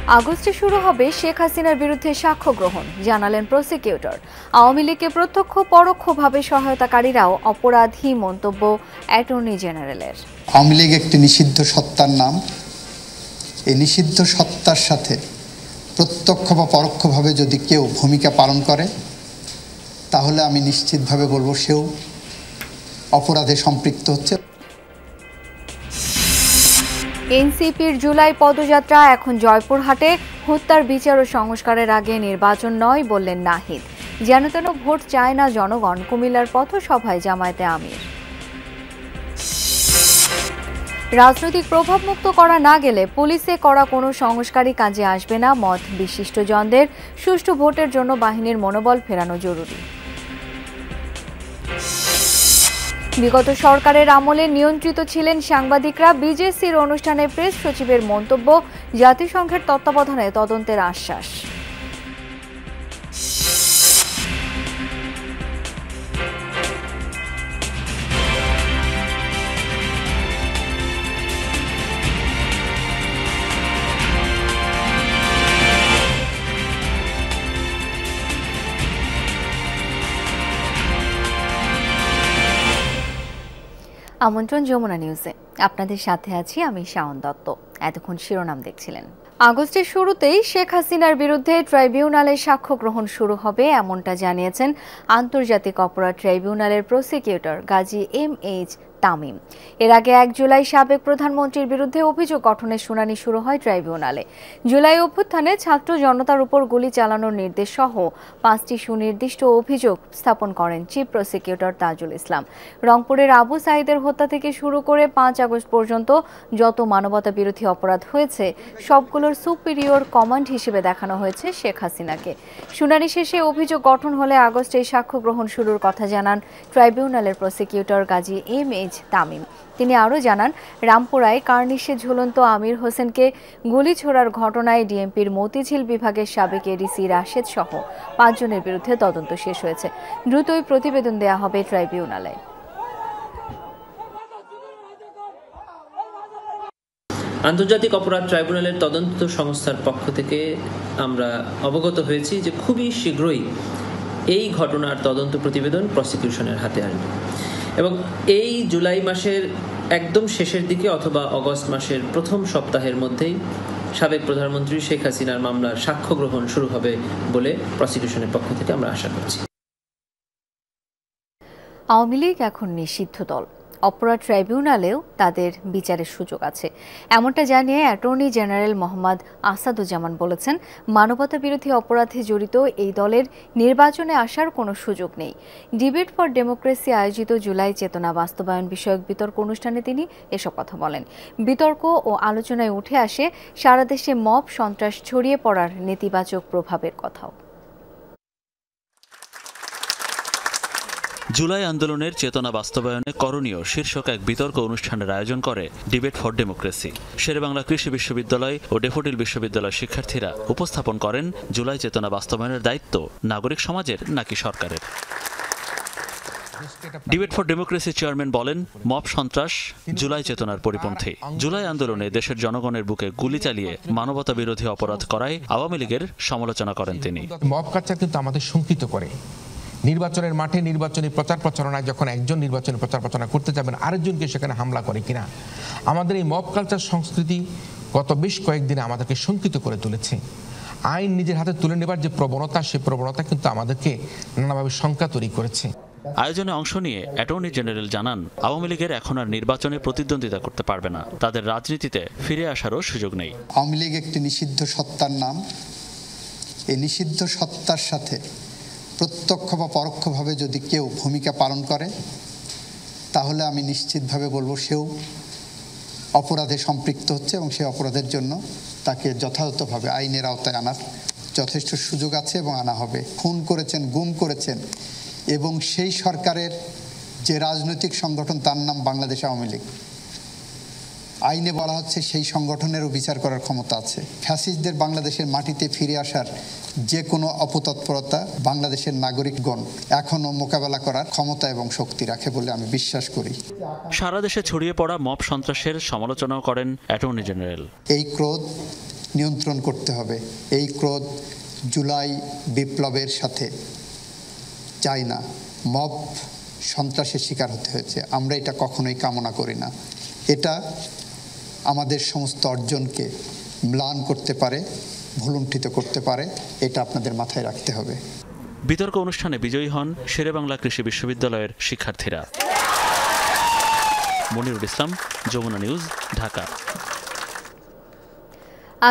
আগস্টে শুরু হবে শেখ হাসিনার বিরুদ্ধে সাক্ষ্য গ্রহণ, জানালেন প্রসিকিউটর। আওয়ামী লীগকে প্রত্যক্ষ পরোক্ষভাবে সহায়তাকারীরাও অপরাধী, মন্তব্য অ্যাটর্নি জেনারেলের। আওয়ামী লীগ একটি নিষিদ্ধ সত্তার নাম। এই নিষিদ্ধ সত্তার সাথে প্রত্যক্ষ বা পরোক্ষভাবে যদি কেউ ভূমিকা পালন করে, তাহলে আমি নিশ্চিতভাবে বলবো সেও অপরাধে সম্পৃক্ত হচ্ছে। এনসিপির জুলাই পদযাত্রা এখন জয়পুরহাটে। হত্যার বিচার ও সংস্কারের আগে নির্বাচন নয়, বললেন নাহিদ। যেন তেন ভোট চায় না জনগণ, কুমিল্লার পথসভায় জামায়াতে আমির। রাজনৈতিক প্রভাবমুক্ত করা না গেলে পুলিশে করা কোনো সংস্কারই কাজে আসবে না, মত বিশিষ্টজনদের। সুষ্ঠু ভোটের জন্য বাহিনীর মনোবল ফেরানো জরুরি। বিগত সরকারের আমলে নিয়ন্ত্রিত ছিলেন সাংবাদিকরা। বিজেসির অনুষ্ঠানে প্রেস সচিবের মন্তব্য, জাতিসংঘের তত্ত্বাবধানে তদন্তের আশ্বাস। আমন্ত্রণ যমুনা নিউজে, আপনাদের সাথে আছি আমি শাওন দত্ত। এতক্ষণ শিরোনাম দেখছিলেন। আগস্টের শুরুতেই শেখ হাসিনার বিরুদ্ধে ট্রাইব্যুনালে সাক্ষ্য গ্রহণ শুরু হবে, এমনটা জানিয়েছেন আন্তর্জাতিক অপরাধ ট্রাইব্যুনালের প্রসিকিউটর গাজী এম.এইচ. তামিম। এর আগে 1 জুলাই সাবেক প্রধানমন্ত্রীর বিরুদ্ধে অভিযোগ গঠনের শুনানি শুরু হয় ট্রাইব্যুনালে। জুলাই অভ্যুত্থানে ছাত্র জনতার উপর গুলি চালানোর নির্দেশ সহ 5টি সুনির্দিষ্ট অভিযোগ স্থাপন করেন চিফ প্রসিকিউটর তাজুল ইসলাম। রংপুরের আবু সাঈদের হত্যা থেকে শুরু করে 5 আগস্ট পর্যন্ত যত মানবতা বিরোধী অপরাধ হয়েছে, সবগুলোর সুপিরিয়র কমান্ড হিসেবে দেখানো হয়েছে শেখ হাসিনাকে। শুনানি শেষে অভিযোগ গঠন হলে আগস্টে সাক্ষ্য গ্রহণ শুরুর কথা জানান ট্রাইব্যুনালের প্রসিকিউটর গাজী এম.এইচ. তামিম। তিনি আরও জানান, রামপুরায় কার্নিশে ঝুলন্ত আমির হোসেনকে গুলি ছোড়ার ঘটনায় ডিএমপির মতিঝিল বিভাগের সাবেক এডিসি রাশেদ সহ 5 জনের বিরুদ্ধে তদন্ত শেষ হয়েছে। দ্রুতই প্রতিবেদন দেয়া হবে ট্রাইব্যুনালে। আন্তর্জাতিক অপরাধ ট্রাইব্যুনালের তদন্ত সংস্থার পক্ষ থেকে আমরা অবগত হয়েছি যে খুবই শীঘ্রই এই ঘটনার তদন্ত প্রতিবেদন প্রসিকিউশনের হাতে আসবে এবং এই জুলাই মাসের একদম শেষের দিকে অথবা অগস্ট মাসের প্রথম সপ্তাহের মধ্যেই সাবেক প্রধানমন্ত্রী শেখ হাসিনার মামলার সাক্ষ্য গ্রহণ শুরু হবে বলে প্রসিকিউশনের পক্ষ থেকে আমরা আশা করছি। আওয়ামী লীগ এখন নিষিদ্ধ দল, অপরাধ ট্রাইব্যুনালেও তাদের বিচারের সুযোগ আছে, এমনটা জানিয়ে অ্যাটর্নি জেনারেল মোহাম্মদ আসাদুজ্জামান বলেছেন, মানবতা বিরোধী অপরাধে জড়িত এই দলের নির্বাচনে আসার কোনো সুযোগ নেই। ডিবেট ফর ডেমোক্রেসি আয়োজিত জুলাই চেতনা বাস্তবায়ন বিষয়ক বিতর্ক অনুষ্ঠানে তিনি এসব কথা বলেন। বিতর্ক ও আলোচনায় উঠে আসে সারা দেশে মব সন্ত্রাস ছড়িয়ে পড়ার নেতিবাচক প্রভাবের কথাও। জুলাই আন্দোলনের চেতনা বাস্তবায়নে করণীয় শীর্ষক এক বিতর্ক অনুষ্ঠানের আয়োজন করে ডিবেট ফর ডেমোক্রেসি। শেরেবাংলা কৃষি বিশ্ববিদ্যালয় ও ডেফোডিল বিশ্ববিদ্যালয়ের শিক্ষার্থীরা উপস্থাপন করেন জুলাই চেতনা বাস্তবায়নের দায়িত্ব নাগরিক সমাজের নাকি সরকারের। ডিবেট ফর ডেমোক্রেসি চেয়ারম্যান বলেন, মব সন্ত্রাস জুলাই চেতনার পরিপন্থী। জুলাই আন্দোলনে দেশের জনগণের বুকে গুলি চালিয়ে মানবতা বিরোধী অপরাধ করায় আওয়ামী লীগের সমালোচনা করেন তিনি। মব কালচার কিন্তু আমাদের শঙ্কিত করে। নির্বাচনের মাঠে নির্বাচনী প্রচার প্রচারণায় যখন একজন নির্বাচনী প্রচার প্রচারণা করতে যাবেন, আরেকজনকে সেখানে হামলা করে কিনা, আমাদের এই মব কালচার সংস্কৃতি গত বেশ কয়েকদিনে আমাদেরকে শঙ্কিত করে তুলেছে। আইন নিজের হাতে তুলে নেবার যে প্রবণতা, সে প্রবণতা কিন্তু আমাদেরকে নানাভাবে শঙ্কা তৈরি করেছে। আয়োজনে অংশ নিয়ে অ্যাটর্নি জেনারেল জানান, আওয়ামী লীগের এখন আর নির্বাচনে প্রতিদ্বন্দ্বিতা করতে পারবে না, তাদের রাজনীতিতে ফিরে আসারও সুযোগ নেই। আওয়ামী লীগ একটি নিষিদ্ধ সত্তার নাম। এই নিষিদ্ধ সত্তার সাথে প্রত্যক্ষ বা পরোক্ষভাবে যদি কেউ ভূমিকা পালন করে, তাহলে আমি নিশ্চিতভাবে বলবো সেও অপরাধে সম্পৃক্ত হচ্ছে এবং সেই অপরাধের জন্য তাকে যথাযথভাবে আইনের আওতায় আনার যথেষ্ট সুযোগ আছে এবং আনা হবে। খুন করেছেন, গুম করেছেন এবং সেই সরকারের যে রাজনৈতিক সংগঠন, তার নাম বাংলাদেশ আওয়ামী লীগ। আইনে বলা হচ্ছে সেই সংগঠনেরও বিচার করার ক্ষমতা আছে। ফ্যাসিস্টদের বাংলাদেশের মাটিতে ফিরে আসার যে কোনো অপতৎপরতা বাংলাদেশের নাগরিকগণ এখনও মোকাবেলা করার ক্ষমতা এবং শক্তি রাখে বলে আমি বিশ্বাস করি। সারা দেশে ছড়িয়ে পড়া মব সন্ত্রাসের সমালোচনাও করেন অ্যাটর্নি জেনারেল। এই ক্রোধ, নিয়ন্ত্রণ করতে হবে। এই ক্রোধ জুলাই বিপ্লবের সাথে চাই না, মব সন্ত্রাসের শিকার হতে হয়েছে, আমরা এটা কখনোই কামনা করি না। এটা আমাদের সমস্ত অর্জনকে ম্লান করতে পারে, ভুলুণ্ঠিত করতে পারে, এটা আপনাদের মাথায় রাখতে হবে। বিতর্ক অনুষ্ঠানে বিজয়ী হন শেরেবাংলা কৃষি বিশ্ববিদ্যালয়ের শিক্ষার্থীরা। মনিরুল ইসলাম, যমুনা নিউজ, ঢাকা।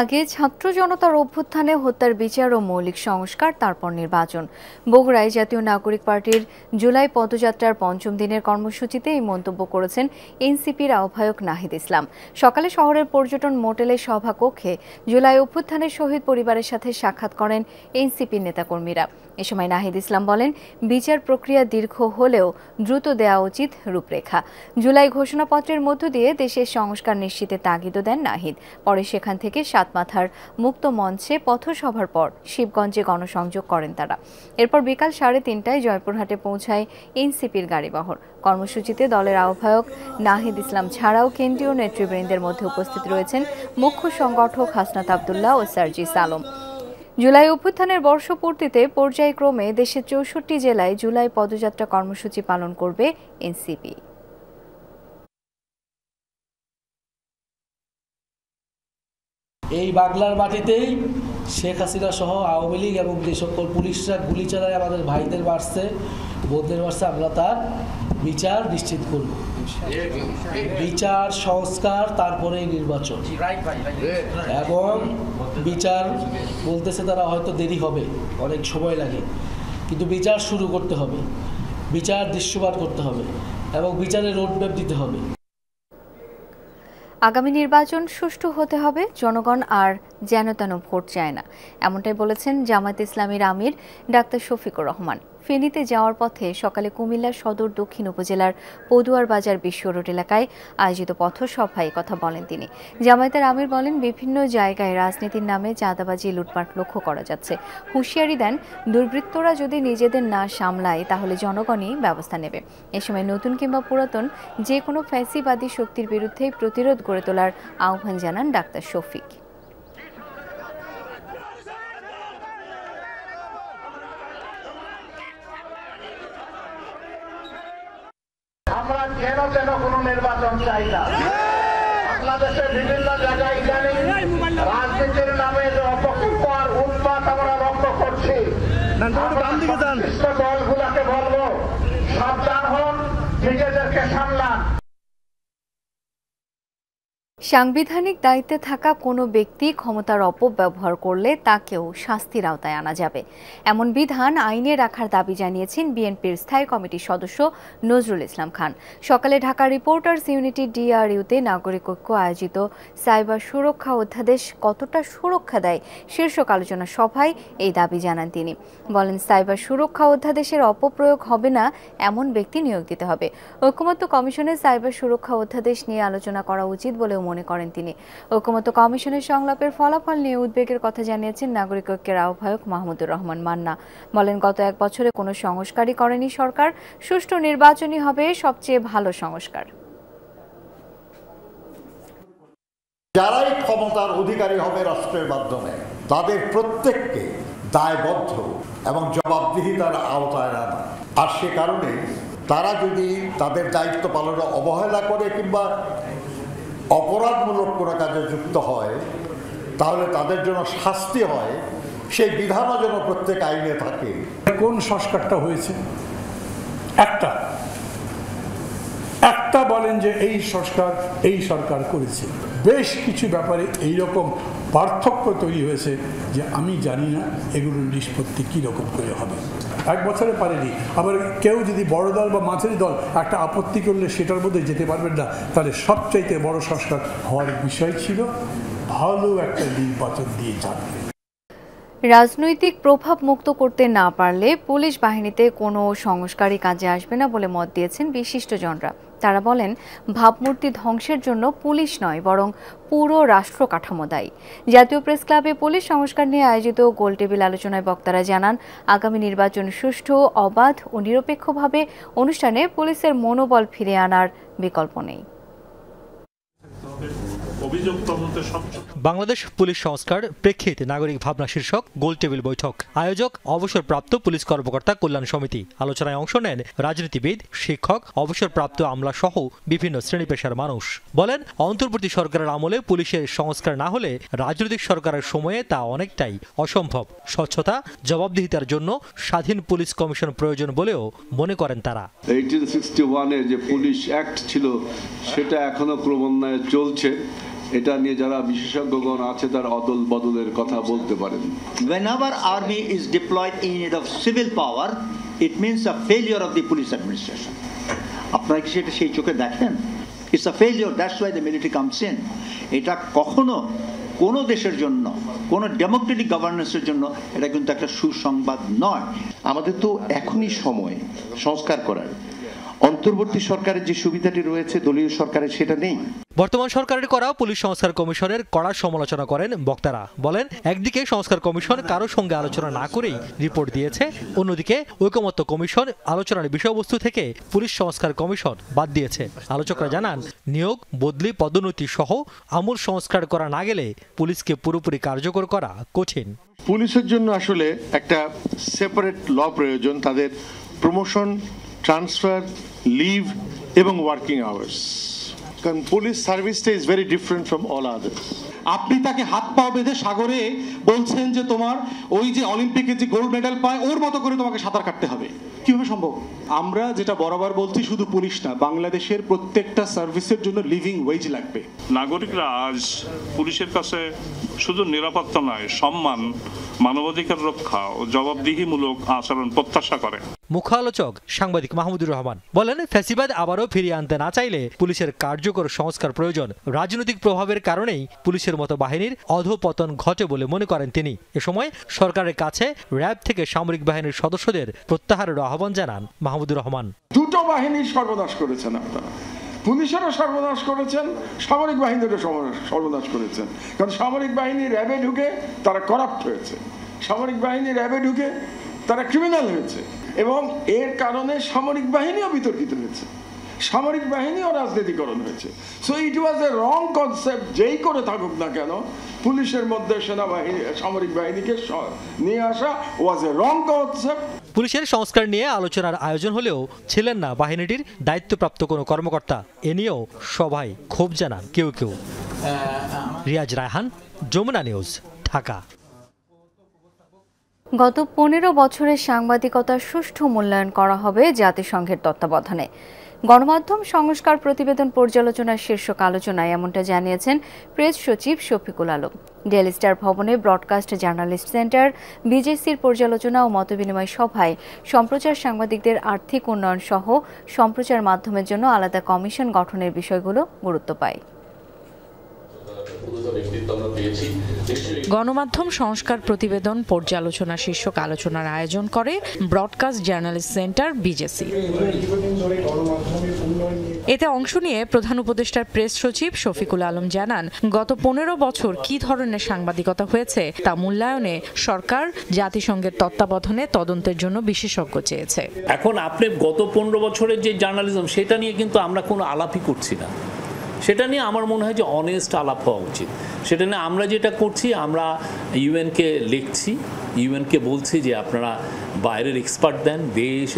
আগে ছাত্র জনতার অভ্যুত্থানে হত্যার বিচার ও মৌলিক সংস্কার, তারপর নির্বাচন। বগুড়ায় জাতীয় নাগরিক পার্টির জুলাই পদযাত্রার পঞ্চম দিনের কর্মসূচিতে এই মন্তব্য করেছেন এনসিপির আহ্বায়ক নাহিদ ইসলাম। সকালে শহরের পর্যটন মোটেলের সভাকক্ষে জুলাই অভ্যুত্থানের শহীদ পরিবারের সাথে সাক্ষাৎ করেন এনসিপির নেতাকর্মীরা। এ সময় নাহিদ ইসলাম বলেন, বিচার প্রক্রিয়া দীর্ঘ হলেও দ্রুত দেওয়া উচিত রূপরেখা। জুলাই ঘোষণাপত্রের মধ্য দিয়ে দেশের সংস্কার নিশ্চিতে তাগিদও দেন নাহিদ। পরে সেখান থেকে সাতমাথার মুক্ত মঞ্চে পথসভার পর শিবগঞ্জে গণসংযোগ করেন তারা। এরপর বিকাল 3:30টায় জয়পুরহাটে পৌঁছায় এনসিপির গাড়িবহর। কর্মসূচিতে দলের আহ্বায়ক নাহিদ ইসলাম ছাড়াও কেন্দ্রীয় নেতৃবৃন্দের মধ্যে উপস্থিত রয়েছেন মুখ্য সংগঠক হাসনাত আব্দুল্লাহ ও সার্জিস আলম। জুলাই অভ্যুত্থানের বর্ষপূর্তিতে পর্যায়ক্রমে দেশের 64 জেলায় জুলাই পদযাত্রা কর্মসূচি পালন করবে এনসিপি। এই বাংলার মাটিতেই শেখ হাসিনা সহ আওয়ামী লীগ এবং যে সকল পুলিশরা গুলি চালায় আমাদের ভাইদের মারছে, বোনদের মারছে, আমরা তার বিচার নিশ্চিত করব। বিচার সংস্কার, তারপরে নির্বাচন। এবং বিচার বলতেছে তারা হয়তো দেরি হবে, অনেক সময় লাগে, কিন্তু বিচার শুরু করতে হবে, বিচার দৃশ্যমান করতে হবে এবং বিচারের রোডম্যাপ দিতে হবে। আগামী নির্বাচন সুষ্ঠু হতে হবে, জনগণ আর যেন তেন ভোট চায় না, এমনটাই বলেছেন জামায়াত ইসলামীর আমির ডাক্তার শফিকুর রহমান। ফেনীতে যাওয়ার পথে সকালে কুমিল্লা সদর দক্ষিণ উপজেলার পদুয়ার বাজার বিশ্ব রোড এলাকায় আয়োজিত পথসভায় কথা বলেন তিনি। জামায়াতের আমির বলেন, বিভিন্ন জায়গায় রাজনীতির নামে চাঁদাবাজি, লুটপাট লক্ষ্য করা যাচ্ছে। হুঁশিয়ারি দেন, দুর্বৃত্তরা যদি নিজেদের না সামলায় তাহলে জনগণই ব্যবস্থা নেবে। এ সময় নতুন কিংবা পুরাতন যে কোনো ফ্যাসিবাদী শক্তির বিরুদ্ধে প্রতিরোধ গড়ে তোলার আহ্বান জানান ডাক্তার শফিক। আমরা যেন তেন কোনো নির্বাচন চাই না। বাংলাদেশের বিভিন্ন জায়গায় ইদানিং রাজনীতির নামে যে অপকৃত উন্মাদ আমরা লক্ষ্য করছি, দলগুলোকে বলবো, সাবধান হন, নিজেদেরকে সামলান। সাংবিধানিক দায়িত্বে থাকা কোনো ব্যক্তি ক্ষমতার অপব্যবহার করলে তাকেও শাস্তির আওতায় আনা যাবে, এমন বিধান আইনে রাখার দাবি জানিয়েছেন বিএনপির স্থায়ী কমিটির সদস্য নজরুল ইসলাম খান। সকালে ঢাকা রিপোর্টার্স ইউনিটি ডিআরইউতে নাগরিক ঐক্য আয়োজিত সাইবার সুরক্ষা অধ্যাদেশ কতটা সুরক্ষা দেয় শীর্ষক আলোচনা সভায় এই দাবি জানান তিনি। বলেন, সাইবার সুরক্ষা অধ্যাদেশের অপপ্রয়োগ হবে না এমন ব্যক্তি নিয়োগ দিতে হবে। ঐকমত্য কমিশনের সাইবার সুরক্ষা অধ্যাদেশ নিয়ে আলোচনা করা উচিত বলেও মনে করেন তিনি। ঐকমত্য কমিশনের সংলাপের ফলাফল নিয়ে উদ্বেগের কথা জানিয়েছেন নাগরিক ঐক্যের আহ্বায়ক মাহমুদুর রহমান মান্না। বলেন, গত 1 বছরে কোনো সংস্কারই করেনি সরকার, সুষ্ঠু নির্বাচনই হবে সবচেয়ে ভালো সংস্কার। যারাই ক্ষমতার অধিকারী হবে রাষ্ট্রের মাধ্যমে, তাদের প্রত্যেককে দায়বদ্ধ এবং জবাবদিহিতার আওতায় আনা। আর সে কারণে তারা যদি তাদের দায়িত্ব পালনে অবহেলা করে কিংবা অপরাধমূলক কোনো কাজে যুক্ত হয়, তাহলে তাদের জন্য শাস্তি হয়, সেই বিধানও যেন প্রত্যেক আইনে থাকে। কোন সংস্কারটা হয়েছে? একটা বলেন যে এই সংস্কার এই সরকার করেছে। বেশ কিছু ব্যাপারে এইরকম পার্থক্য তৈরি হয়েছে যে আমি জানি না এগুলোর নিষ্পত্তি কীরকম করে হবে। 1 বছরে পারেনি। আবার কেউ যদি বড় দল বা মাঝারি দল একটা আপত্তি করলে সেটার মধ্যে যেতে পারবেন না, তাহলে সবচাইতে বড় সংস্কার হওয়ার বিষয় ছিল ভালো একটা নির্বাচন দিয়ে যাবে। রাজনৈতিক প্রভাব মুক্ত করতে না পারলে পুলিশ বাহিনীতে কোনো সংস্কারই কাজে আসবে না বলে মত দিয়েছেন বিশিষ্টজনরা। তারা বলেন, ভাবমূর্তি ধ্বংসের জন্য পুলিশ নয়, বরং পুরো রাষ্ট্র কাঠামো দায়ী। জাতীয় প্রেস ক্লাবে পুলিশ সংস্কার নিয়ে আয়োজিত গোলটেবিল আলোচনায় বক্তারা জানান, আগামী নির্বাচন সুষ্ঠু, অবাধ ও নিরপেক্ষভাবে অনুষ্ঠানে পুলিশের মনোবল ফিরে আনার বিকল্প নেই। অভিযোগ তদন্তের বাংলাদেশ পুলিশ সংস্কার প্রেক্ষিত নাগরিক ভাবনা শীর্ষক গোলটেবিল বৈঠক। আয়োজক অবসরপ্রাপ্ত পুলিশ কর্মকর্তা কল্যাণ সমিতি। আলোচনায় অংশ নেন রাজনীতিবিদ, শিক্ষক, অবসরপ্রাপ্ত আমলা সহ বিভিন্ন শ্রেণী পেশার মানুষ। বলেন, অন্তর্বর্তী সরকারের আমলে পুলিশের সংস্কার না হলে রাজনৈতিক সরকারের সময়ে তা অনেকটাই অসম্ভব। স্বচ্ছতা, জবাবদিহিতার জন্য স্বাধীন পুলিশ কমিশন প্রয়োজন বলেও মনে করেন তারা। 1861 যে পুলিশ অ্যাক্ট ছিল সেটা এখনো ক্রমান্বয়ে চলছে। এটা নিয়ে যারা বিশেষজ্ঞগণ আছে তারা অদল বদলের কথা বলতে পারেন। Whenever army is deployed in need of civil power, it means a failure of the police administration. আপনারা কি সেটা সেই চোখে দেখেন? It's a failure. That's why the military comes in. এটা কখনো কোন দেশের জন্য, কোন ডেমোক্রেটিক গভর্নেন্সের জন্য এটা কিন্তু একটা সুসংবাদ নয়। আমাদের তো এখনই সময় সংস্কার করার। অন্তর্বর্তী সরকারের যে সুবিধাটি রয়েছে দলীয় সরকারের সেটা নেই। বর্তমান সরকারের করা পুলিশ সংস্কার কমিশনের কড়া সমালোচনা করেন বক্তারা। বলেন, একদিকে সংস্কার কমিশন কারো সঙ্গে আলোচনা না করেই রিপোর্ট দিয়েছে, অন্যদিকে ঐকমত্য কমিশন আলোচনার বিষয়বস্তু থেকে পুলিশ সংস্কার কমিশন বাদ দিয়েছে। আলোচকরা জানান, নিয়োগ, বদলি, পদোন্নতি সহ আমূল সংস্কার করা না গেলে পুলিশকে পুরোপুরি কার্যকর করা কঠিন। পুলিশের জন্য আসলে একটা সেপারেট ল প্রয়োজন, তাদের প্রমোশন, ট্রান্সফার, লিভ এবং ওয়ার্কিং আওয়ার্স। কারণ পুলিশ সার্ভিসটা is very different from all others. আপনি তাকে হাত পা বেঁধে সাগরে বলছেন যে তোমার ওই যে অলিম্পিকে যে গোল্ড মেডেল পায় ওর মতো করে তোমাকে সাঁতার কাটতে হবে, কিভাবে সম্ভব? আমরা যেটা বরাবর বলছি, শুধু পুলিশ না, বাংলাদেশের প্রত্যেকটা সার্ভিসের জন্য লিভিং ওয়েজ লাগবে। নাগরিকরা আজ পুলিশের কাছে শুধু নিরাপত্তা নয়, সম্মান, মানবাধিকার রক্ষা ও জবাবদিহিমূলক আচরণ প্রত্যাশা করে। মুখ্য আলোচক সাংবাদিক মাহমুদুর রহমান বলেন, ফ্যাসিবাদ আবারও ফিরিয়ে আনতে না চাইলে পুলিশের কার্যকর সংস্কার প্রয়োজন। রাজনৈতিক প্রভাবের কারণেই পুলিশের মতো বাহিনীর অধঃপতন ঘটে বলে মনে করেন তিনি। এ সময় সরকারের কাছে র্যাব থেকে সামরিক বাহিনীর সদস্যদের প্রত্যাহারের আহ্বান জানান মাহমুদুর রহমান। দুটো বাহিনীর সর্বনাশ করেছেন আপনারা, পুলিশেরও সর্বনাশ করেছেন, সামরিক বাহিনীরও সর্বনাশ করেছেন। কারণ সামরিক বাহিনী র্যাবে ঢুকে তারা করাপ্ট হয়েছে, সামরিক বাহিনী র্যাবে ঢুকে তারা ক্রিমিনাল হয়েছে, এবং এর কারণে সামরিক বাহিনীও বিতর্কিত হয়েছে, সামরিক বাহিনীও রাজনীতিকরণ হয়েছে। So it was A wrong concept, যেই করে থাকুক না কেন পুলিশের মধ্যে সেনাবাহিনী সামরিক বাহিনীকে নিয়ে আসা ওয়াজ এ রং কনসেপ্ট। পুলিশের সংস্কার নিয়ে আলোচনার আয়োজন হলেও ছিলেন না বাহিনীটির দায়িত্বপ্রাপ্ত কোনো কর্মকর্তা। এ নিয়েও সভায় ক্ষোভ জানান কেউ কেউ। রিয়াজ রায়হান, যমুনা নিউজ, ঢাকা। গত 15 বছরের সাংবাদিকতার সুষ্ঠু মূল্যায়ন করা হবে জাতিসংঘের তত্ত্বাবধানে। গণমাধ্যম সংস্কার প্রতিবেদন পর্যালোচনার শীর্ষক আলোচনায় এমনটা জানিয়েছেন প্রেস সচিব শফিকুল আলম। ডেইলি স্টার ভবনে ব্রডকাস্ট জার্নালিস্ট সেন্টার বিজেসির পর্যালোচনা ও মতবিনিময় সভায় সম্প্রচার সাংবাদিকদের আর্থিক উন্নয়ন সহ সম্প্রচার মাধ্যমের জন্য আলাদা কমিশন গঠনের বিষয়গুলো গুরুত্ব পায়। গণমাধ্যম সংস্কার প্রতিবেদন পর্যালোচনা শীর্ষক আলোচনার আয়োজন করে ব্রডকাস্ট জার্নালিস্ট সেন্টার বিজেসি। এতে অংশ নিয়ে প্রধান উপদেষ্টার প্রেস সচিব শফিকুল আলম জানান, গত 15 বছর কি ধরনের সাংবাদিকতা হয়েছে তা মূল্যায়নে সরকার জাতিসংঘের তত্ত্বাবধানে তদন্তের জন্য বিশেষজ্ঞ চেয়েছে। এখন আপনি গত 15 বছরের যে জার্নালিজম সেটা নিয়ে কিন্তু আমরা কোনো আলাপই করছি না। সেটা নিয়ে আমার মনে হয় যে অনেস্ট আলাপ হওয়া উচিত। সেটা নিয়ে আমরা যেটা করছি, আমরা ইউএনকে লিখছি, ইউএনকে বলছি যে আপনারা বাইরের এক্সপার্ট দেন, দেশ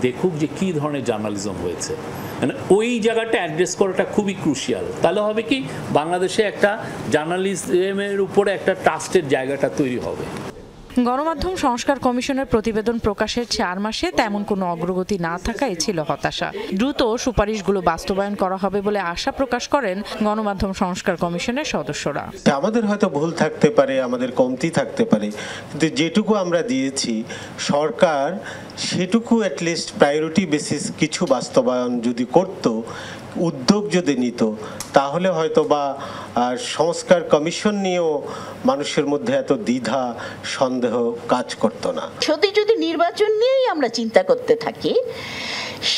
দেখুক যে কী ধরনের জার্নালিজম হয়েছে। মানে ওই জায়গাটা অ্যাড্রেস করাটা খুবই ক্রুশিয়াল। তাহলে হবে কি, বাংলাদেশে একটা জার্নালিজমের উপরে একটা ট্রাস্টের জায়গাটা তৈরি হবে। গণমাধ্যম সংস্কার কমিশনের প্রতিবেদন প্রকাশের 4 মাসে তেমন কোনো অগ্রগতি না থাকায় ছিল হতাশা। দ্রুত সুপারিশগুলো বাস্তবায়ন করা হবে বলে আশা প্রকাশ করেন গণমাধ্যম সংস্কার কমিশনের সদস্যরা। আমাদের হয়তো ভুল থাকতে পারে, আমাদের কমতি থাকতে পারে, কিন্তু যেটুকু আমরা দিয়েছি সরকার সেটুকু অ্যাটলিস্ট প্রায়োরিটি বেসিস কিছু বাস্তবায়ন যদি করত, উদ্যোগ যদি নিত, তাহলে হয়তো বা সংস্কার কমিশন নিয়েও মানুষের মধ্যে এত দ্বিধা সন্দেহ কাজ করত না। যদি নির্বাচন নিয়েই আমরা চিন্তা করতে থাকি,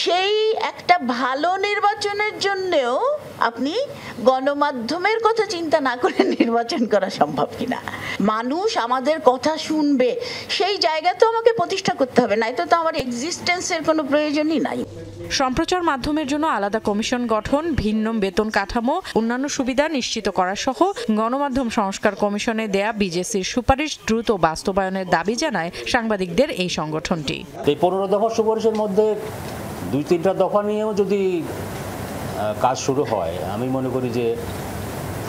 সেই একটা ভালো নির্বাচনের জন্যও আপনি গণমাধ্যমের কথা চিন্তা না করে নির্বাচন করা সম্ভব কিনা, মানুষ আমাদের কথা শুনবে সেই জায়গা তো আমাকে প্রতিষ্ঠা করতে হবে, নাই তো আমার এক্সিস্টেন্সের কোনো প্রয়োজনই নাই। সম্প্রচার মাধ্যমের জন্য আলাদা কমিশন গঠন, ভিন্ন বেতন কাঠামো, অন্যান্য সুবিধা নিশ্চিত করা সহ গণমাধ্যম সংস্কার কমিশনে দেয়া বিজেসির সুপারিশ দ্রুত বাস্তবায়নের দাবি জানায় সাংবাদিকদের এই সংগঠনটি। এই 15 দফা সুপারিশের মধ্যে 2-3টা দফা নিয়েও যদি কাজ শুরু হয়, আমি মনে করি যে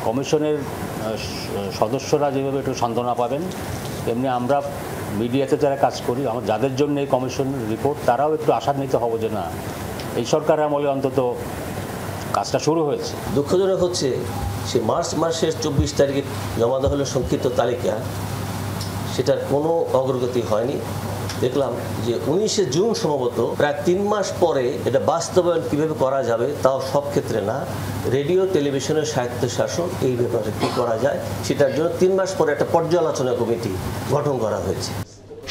কমিশনের সদস্যরা যেভাবে একটু সান্ত্বনা পাবেন, তেমনি আমরা মিডিয়াতে যারা কাজ করি, যাদের জন্য এই কমিশন রিপোর্ট, তারাও একটু আশান্বিত হব যে না, এই সরকারের আমলে অন্তত কাজটা শুরু হয়েছে। দুঃখজনক হচ্ছে সে মার্চ মাসের 24 তারিখে জমা দেওয়া হলো সংক্ষিপ্ত তালিকা, সেটার কোনো অগ্রগতি হয়নি। দেখলাম যে 19শে জুন সম্ভবত প্রায় 3 মাস পরে এটা বাস্তবায়ন কীভাবে করা যাবে তাও সব ক্ষেত্রে না, রেডিও টেলিভিশনের স্বায়ত্তশাসন এই ব্যাপারে কী করা যায় সেটার জন্য 3 মাস পরে একটা পর্যালোচনা কমিটি গঠন করা হয়েছে।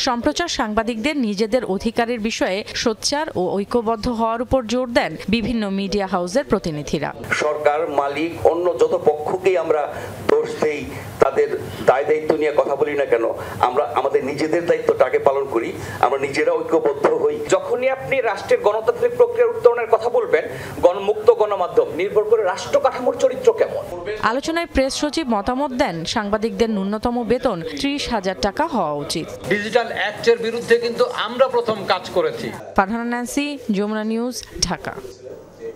সম্প্রচার সাংবাদিকদের নিজেদের অধিকারের বিষয়ে সোচ্চার ও ঐক্যবদ্ধ হওয়ার উপর জোর দেন বিভিন্ন মিডিয়া হাউসের প্রতিনিধিরা। সরকার, মালিক, অন্য যত পক্ষকেই আমরা দোষ দেই, তাদের দায় দায়িত্ব নিয়ে কথা বলি না কেন, আমরা আমাদের নিজেদের দায়িত্বটাকে পালন করি, আমরা নিজেরা ঐক্যবদ্ধ হই। যখনই আপনি রাষ্ট্রের গণতান্ত্রিক প্রক্রিয়ার উত্তরণের কথা বলবেন, গণমুক্ত গণমাধ্যম নির্ভর করে রাষ্ট্র কাঠামোর চরিত্র কেমন। আলোচনায় প্রেস সচিব মতামত দেন সাংবাদিকদের ন্যূনতম বেতন 30,000 টাকা হওয়া উচিত। ডিজিটাল অ্যাক্টের বিরুদ্ধে কিন্তু আমরা প্রথম কাজ করেছি। Farhana Nancy, Jamuna news, Dhaka.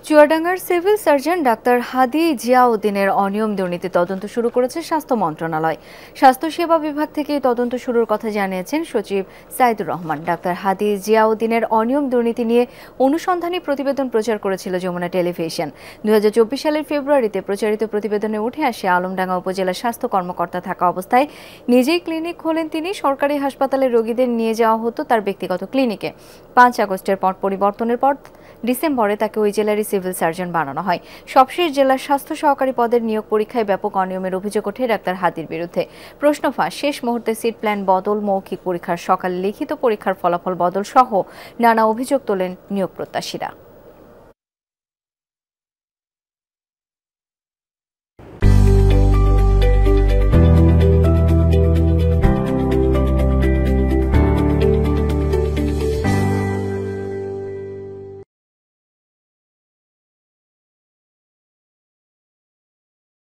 চুয়াডাঙ্গার সিভিল সার্জন ডাক্তার হাদি জিয়াউদ্দিনের অনিয়ম দুর্নীতি তদন্ত শুরু করেছে স্বাস্থ্য মন্ত্রণালয়। স্বাস্থ্যসেবা বিভাগ থেকে তদন্ত শুরুর কথা জানিয়েছেন সচিব সাইদুর রহমান। ডাক্তার হাদি জিয়াউদ্দিনের অনিয়ম দুর্নীতি নিয়ে অনুসন্ধানী প্রতিবেদন প্রচার করেছিল যমুনা টেলিভিশন। 2024 সালের ফেব্রুয়ারিতে প্রচারিত প্রতিবেদনে উঠে আসে আলমডাঙ্গা উপজেলা স্বাস্থ্য কর্মকর্তা থাকা অবস্থায় নিজেই ক্লিনিক খোলেন তিনি। সরকারি হাসপাতালে রোগীদের নিয়ে যাওয়া হতো তার ব্যক্তিগত ক্লিনিকে। 5 আগস্টের পট পরিবর্তনের পর ডিসেম্বরে তাকে ওই জেলারই সিভিল সার্জন বানানো হয়। সবশেষ জেলার স্বাস্থ্য সহকারী পদের নিয়োগ পরীক্ষায় ব্যাপক অনিয়মের অভিযোগ ওঠে ডাক্তার হাদির বিরুদ্ধে। প্রশ্ন ফাঁস, শেষ মুহূর্তে সিট প্ল্যান বদল, মৌখিক পরীক্ষার সকালে লিখিত পরীক্ষার ফলাফল বদল সহ নানা অভিযোগ তোলেন নিয়োগ প্রত্যাশীরা।